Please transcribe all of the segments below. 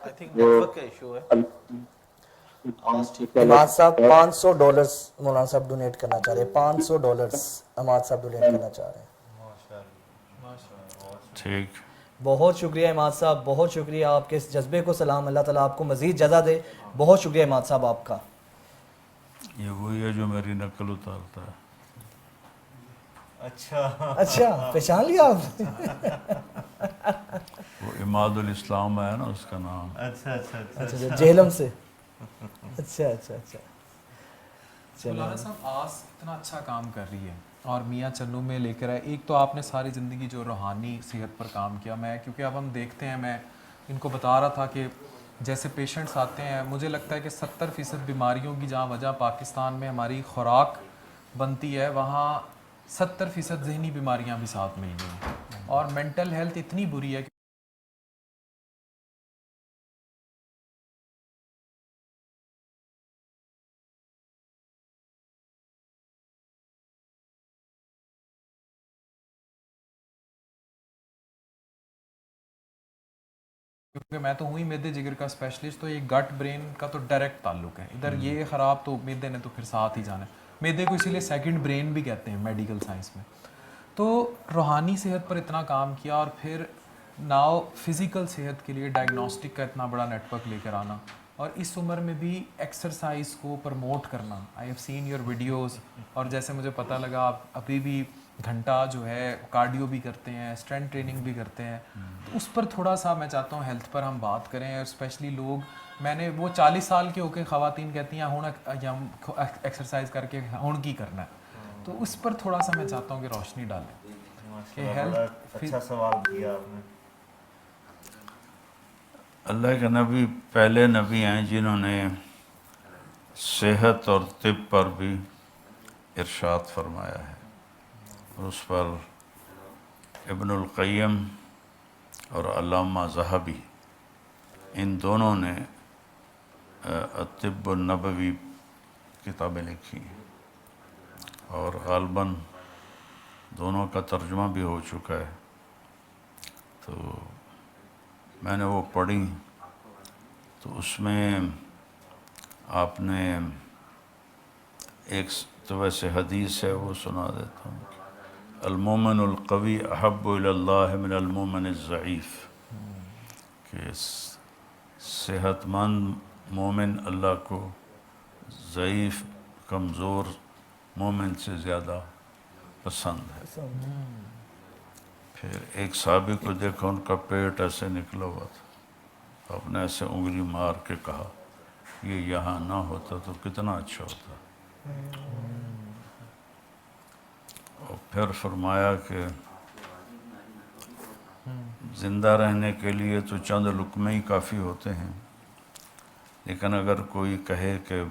I think network کا issue ہے. اماد صاحب $500 مولانا صاحب ڈونیٹ کرنا چاہ رہے ہیں. $500 اماد صاحب ڈونیٹ کرنا چاہ رہے ہیں. ٹھیک. بہت شکریہ اماد صاحب, بہت شکریہ آپ کے اس جذبے کو سلام. اللہ تعالیٰ آپ کو مزید جزا دے. بہت شکریہ اماد صاحب آپ کا. یہ وہی ہے جو میری نقل اتارتا ہے. اچھا پہچان لیا آپ. وہ اماد الاسلام ہے نا اس کا نام. اچھا جہلم سے. اچھا اچھا اچھا. مولانا صاحب آس اتنا اچھا کام کر رہی ہے اور میاں چنو میں لے کر آئے. ایک تو آپ نے ساری زندگی جو روحانی صحت پر کام کیا, میں کیونکہ اب ہم دیکھتے ہیں, میں ان کو بتا رہا تھا کہ جیسے پیشنٹس آتے ہیں, مجھے لگتا ہے کہ 70% بیماریوں کی جہاں وجہ پاکستان میں ہماری خوراک بنتی ہے, وہاں 70% ذہنی بیماریاں بھی ساتھ مل گئی ہیں. اور مینٹل ہیلتھ اتنی بری ہے کہ کیونکہ میں تو ہوں ہی میدے جگر کا اسپیشلسٹ, تو یہ گٹ برین کا تو ڈائریکٹ تعلق ہے. ادھر یہ خراب تو میدے نے تو پھر ساتھ ہی جانا ہے. میدے کو اسی لیے سیکنڈ برین بھی کہتے ہیں میڈیکل سائنس میں. تو روحانی صحت پر اتنا کام کیا, اور پھر ناؤ فزیکل صحت کے لیے ڈائگنوسٹک کا اتنا بڑا نیٹ ورک لے کر آنا, اور اس عمر میں بھی ایکسرسائز کو پروموٹ کرنا. I have seen your videos, اور جیسے مجھے پتہ لگا آپ ابھی بھی گھنٹہ جو ہے کارڈیو بھی کرتے ہیں, اسٹرینتھ ٹریننگ بھی کرتے ہیں. تو اس پر تھوڑا سا میں چاہتا ہوں ہیلتھ پر ہم بات کریں, اور اسپیشلی لوگ, میں نے وہ 40 سال کے ہو کے خواتین کہتی ہیں ہوں ایکسرسائز کر کے ہوں کی کرنا ہے, تو اس پر تھوڑا سا میں چاہتا ہوں کہ روشنی ڈالیں کہ ہیلتھ. اچھا سوال کیا آپ نے. اللہ کے نبی پہلے نبی ہیں جنہوں نے صحت اور طب پر بھی ارشاد فرمایا ہے. اس پر ابن القیم اور علامہ ذہبی, ان دونوں نے الطب النبوی کتابیں لکھی ہیں, اور غالباً دونوں کا ترجمہ بھی ہو چکا ہے. تو میں نے وہ پڑھی, تو اس میں آپ نے ایک تو ویسے حدیث ہے وہ سنا دیتا ہوں. المومن القوی احب الی اللہ من المومن الضعیف, کہ صحت مند مومن اللہ کو ضعیف کمزور مومن سے زیادہ پسند ہے. پھر ایک صحابی کو دیکھا, ان کا پیٹ ایسے نکلا ہوا تھا, آپ نے ایسے انگلی مار کے کہا یہ یہاں نہ ہوتا تو کتنا اچھا ہوتا. اور پھر فرمایا کہ زندہ رہنے کے لیے تو چند لقمے ہی کافی ہوتے ہیں, لیکن اگر کوئی کہے کہ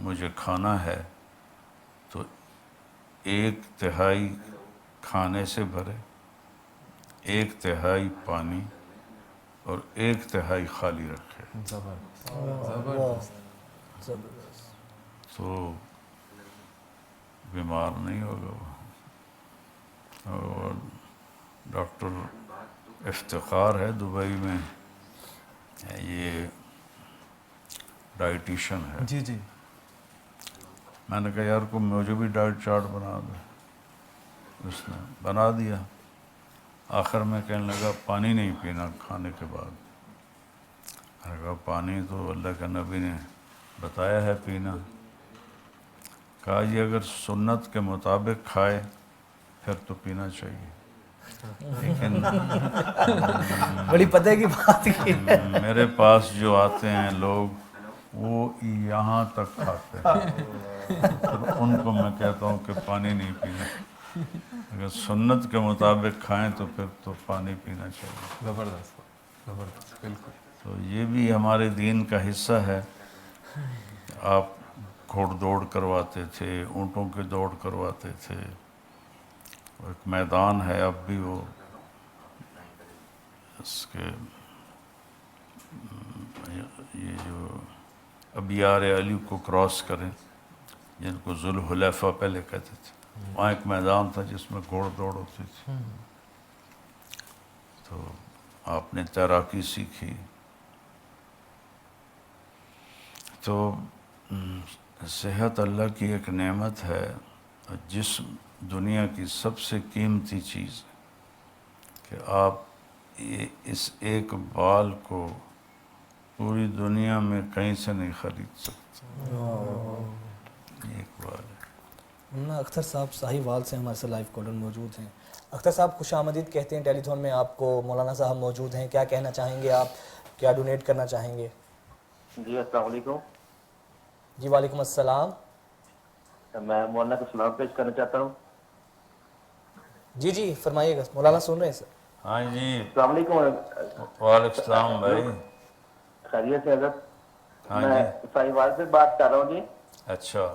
مجھے کھانا ہے تو 1/3 کھانے سے بھرے, 1/3 پانی, اور 1/3 خالی رکھے. تو بیمار نہیں ہوگا وہ. اور ڈاکٹر افتخار ہے دبئی میں, یہ ڈائٹیشن ہے. جی جی. میں نے کہا یار کو مجھے بھی ڈائٹ چارٹ بنا دے. اس نے بنا دیا. آخر میں کہنے لگا پانی نہیں پینا کھانے کے بعد. میں نے کہا پانی تو اللہ کے نبی نے بتایا ہے پینا. کہا یہ اگر سنت کے مطابق کھائے پھر تو پینا چاہیے, لیکن بڑی پتہ کی بات کی. میرے پاس جو آتے ہیں لوگ وہ یہاں تک کھاتے ہیں, پھر ان کو میں کہتا ہوں کہ پانی نہیں پینا. اگر سنت کے مطابق کھائیں تو پھر تو پانی پینا چاہیے. زبردست زبردست, بالکل. تو یہ بھی ہمارے دین کا حصہ ہے. آپ گھوڑ دوڑ کرواتے تھے, اونٹوں کی دوڑ کرواتے تھے, ایک میدان ہے اب بھی وہ, اس کے یہ جو ابیار علی کو کراس کریں, جن کو ذوالحلیفہ پہلے کہتے تھے, وہاں ایک میدان تھا جس میں گھوڑ دوڑ ہوتی تھی. تو آپ نے تیراکی سیکھی, تو صحت اللہ کی ایک نعمت ہے، جسم دنیا کی سب سے قیمتی چیز ہے کہ آپ اس ایک بال کو پوری دنیا میں کہیں سے نہیں خرید سکتے، ایک بال ہے۔ مولانا اختر صاحب صاحب وال سے ہمارے ساتھ لائیو کالر موجود ہیں۔ اختر صاحب خوش آمدید کہتے ہیں ٹیلی تھون میں آپ کو، مولانا صاحب موجود ہیں، کیا کہنا چاہیں گے آپ، کیا ڈونیٹ کرنا چاہیں گے؟ جی السلام علیکم، جی وعلیکم السلام۔ میں مولانا کو سلام پیش کرنا چاہتا ہوں۔ جی جی فرمائیے گا، مولانا سن رہے ہیں سر۔ ہاں جی، السلام علیکم، وعلیکم السلام بھائی۔ خیریت سے حضرت؟ ہاں میں جی، ساہیوال سے بات کر رہا ہوں جی۔ اچھا،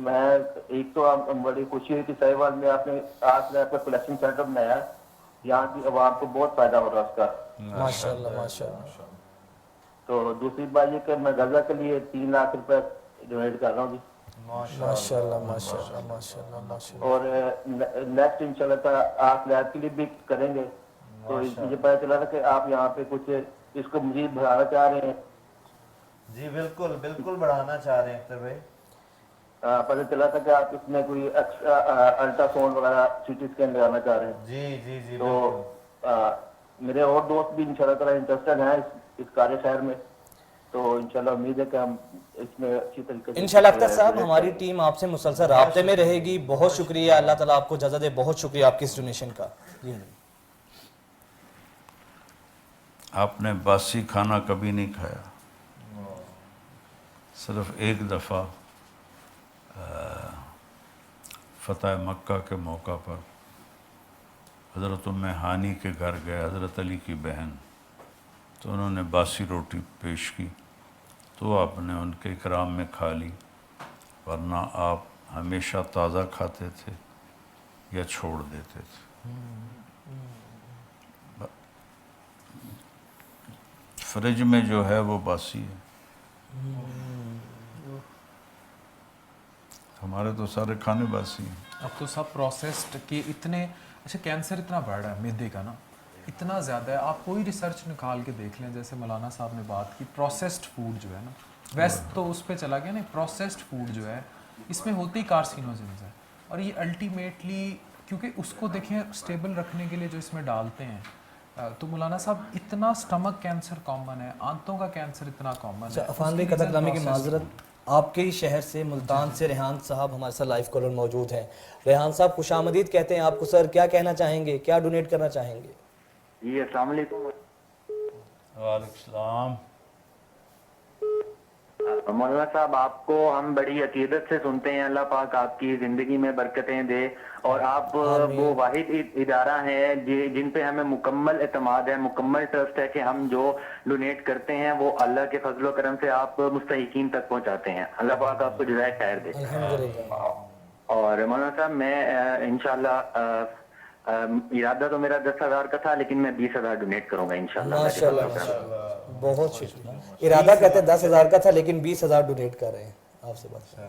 میں ایک تو بڑی خوشی ہوئی کہ ساہیوال میں آپ نے کا کلیکشن سینٹر بنایا ہے، یہاں کی عوام کو بہت فائدہ ہو رہا ہے اس کا۔ ماشاء اللہ ماشاء اللہ۔ تو دوسری بات یہ کہ میں غزہ کے لیے 3 لاکھ روپے ڈونیٹ کر رہا ہوں جی، ماشاء اللہ ماشاء اللہ ماشاء اللہ ماشاء اللہ۔ اور نیکسٹ انشاءاللہ تعالیٰ آپ لیب کے لیے بھی کریں گے۔ تو مجھے پتہ چلا تھا کہ آپ یہاں پہ کچھ اس کو مزید بڑھانا چاہ رہے ہیں۔ جی بالکل بالکل بڑھانا چاہ رہے ہیں اختر بھائی۔ پتہ چلا تھا کہ آپ اس میں کوئی ایکسٹرا الٹرا ساؤنڈ وغیرہ سی ٹی اسکین لگانا چاہ رہے ہیں۔ جی جی جی تو بالکل۔ میرے اور دوست بھی انشاءاللہ تعالیٰ انٹرسٹڈ ہیں اس کار خیر میں، تو انشاءاللہ امید ہے کہ ہم اس میں اچھی طریقے سے انشاءاللہ اختر صاحب ہماری ٹیم آپ سے مسلسل رابطے میں رہے گی۔ بہت شکریہ، اللہ تعالیٰ آپ کو جزا دے، بہت شکریہ آپ کی اس ڈونیشن کا۔ جی آپ نے باسی کھانا کبھی نہیں کھایا، صرف ایک دفعہ فتح مکہ کے موقع پر حضرت ام ہانی کے گھر گئے، حضرت علی کی بہن، تو انہوں نے باسی روٹی پیش کی تو آپ نے ان کے اکرام میں کھا لی، ورنہ آپ ہمیشہ تازہ کھاتے تھے یا چھوڑ دیتے تھے۔ فریج میں جو ہے وہ باسی ہے، ہمارے تو سارے کھانے باسی ہیں۔ اب تو سب پروسیسڈ کے اتنے، اچھا کینسر اتنا بڑھ رہا ہے میدے کا نا، اتنا زیادہ ہے۔ آپ کوئی ریسرچ نکال کے دیکھ لیں، جیسے مولانا صاحب نے بات کی پروسیسڈ فوڈ جو ہے نا، ویسٹ تو اس پہ چلا گیا نا، پروسیسڈ فوڈ جو ہے اس میں ہوتی کارسینوجنز ہے، اور یہ الٹیمیٹلی کیونکہ اس کو دیکھیں اسٹیبل رکھنے کے لیے جو اس میں ڈالتے ہیں، تو مولانا صاحب اتنا سٹمک کینسر کامن ہے، آنتوں کا کینسر اتنا کامن ہے۔ عفان بھائی قطع کلامی کی معذرت، آپ کے ہی شہر سے ملتان سے ریحان صاحب ہمارے ساتھ لائیو کالر موجود ہیں۔ ریحان صاحب خوش آمدید کہتے ہیں آپ کو، سر کیا کہنا چاہیں گے، کیا ڈونیٹ کرنا چاہیں گے؟ جی السلام علیکم۔ وعلیکم السلام۔ مولانا صاحب آپ کو ہم بڑی عقیدت سے سنتے ہیں، اللہ پاک آپ کی زندگی میں برکتیں دے، اور آپ وہ واحد ادارہ ہیں جن پہ ہمیں مکمل اعتماد ہے، مکمل ٹرسٹ ہے کہ ہم جو ڈونیٹ کرتے ہیں وہ اللہ کے فضل و کرم سے آپ مستحقین تک پہنچاتے ہیں۔ اللہ پاک آپ کو جزائے خیر دے۔ الحمدللہ۔ اور مولانا صاحب میں انشاءاللہ ارادہ تو میرا 10,000 کا تھا، لیکن میں 20,000 ڈونیٹ کروں گا انشاءاللہ۔ ماشاء اللہ ماشاء اللہ، بہت شکریہ۔ ارادہ کہتے ہیں 10,000 کا تھا لیکن 20,000 ڈونیٹ کر رہے ہیں آپ سے بات۔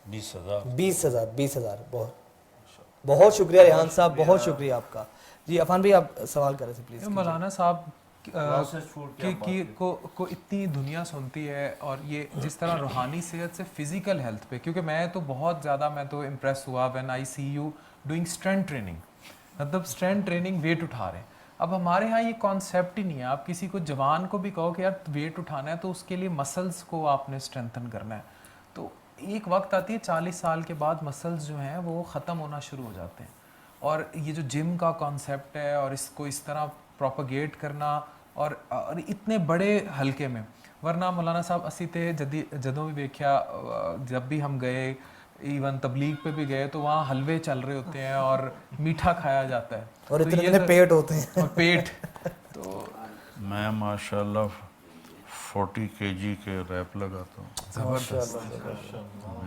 20,000 20,000 بہت شکریہ ریحان صاحب، بہت شکریہ آپ کا۔ جی عفان بھائی آپ سوال کر رہے تھے پلیز۔ مولانا صاحب کو اتنی دنیا سنتی ہے، اور یہ جس طرح روحانی صحت سے فزیکل ہیلتھ پہ، کیونکہ میں تو بہت زیادہ میں تو امپریس ہوا when I see you doing strength training, مطلب اسٹرینتھ ٹریننگ ویٹ اٹھا رہے ہیں۔ اب ہمارے ہاں یہ کانسیپٹ ہی نہیں ہے، آپ کسی کو جوان کو بھی کہو کہ یار ویٹ اٹھانا ہے تو اس کے لیے مسلس کو آپ نے اسٹرینتھن کرنا ہے، تو ایک وقت آتی ہے 40 سال کے بعد مسلس جو ہیں وہ ختم ہونا شروع ہو جاتے ہیں، اور یہ جو جم کا کانسیپٹ ہے اور اس کو اس طرح پروپیگیٹ کرنا اور اتنے بڑے حلقے میں، ورنہ مولانا صاحب اسی تے جدوں بھی دیکھا، جب بھی ہم گئے ایون تبلیغ پہ بھی گئے تو وہاں حلوے چل رہے ہوتے ہیں اور میٹھا کھایا جاتا ہے، اور اتنے پیٹ ہوتے ہیں پیٹ۔ تو میں ماشاءاللہ 40 kg کے ریپ لگاتا ہوں زبردست،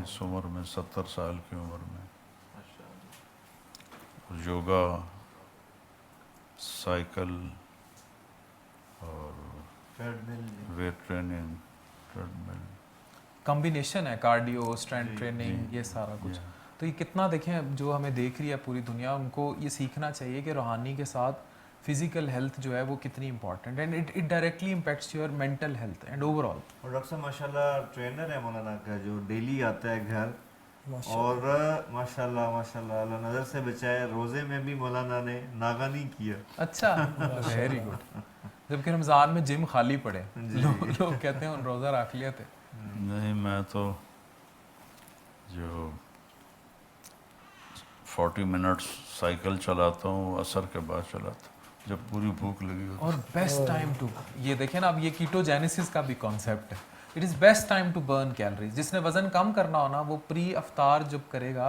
اس عمر میں، 70 سال کی عمر میں، یوگا، سائیکل اور ویٹ ٹریننگ، ٹریڈ مل، کمبینیشن ہے کارڈیو اسٹرینتھ ٹریننگ، یہ سارا کچھ۔ تو یہ کتنا دیکھیں جو ہمیں دیکھ رہی ہے پوری دنیا، ان کو یہ سیکھنا چاہیے کہ روحانی کے ساتھ فزیکل ہیلتھ جو ہے وہ کتنی important and it directly impacts your mental health and over all. اور ڈاکٹر صاحب ماشاءاللہ ٹرینر ہے مولانا کا جو ڈیلی آتا ہے گھر اور ماشاءاللہ اللہ نظر سے بچائے روزے میں بھی مولانا نے ناغا نہیں کیا. اچھا ویری گڈ. جبکہ رمضان میں جم خالی پڑے, لوگ کہتے ہیں ان روزہ رکھ لیا تھے. نہیں میں تو جو 40 منٹ سائیکل چلاتا ہوں عصر کے بعد چلاتا ہوں جب پوری بھوک لگی ہوتی. اور بیسٹ ٹائم ٹو, یہ دیکھیں نا اب یہ کیٹوجینیسس کا بھی کانسیپٹ ہے. It is best time to burn calories. جس نے وزن کم کرنا ہونا وہ پری افطار جب کرے گا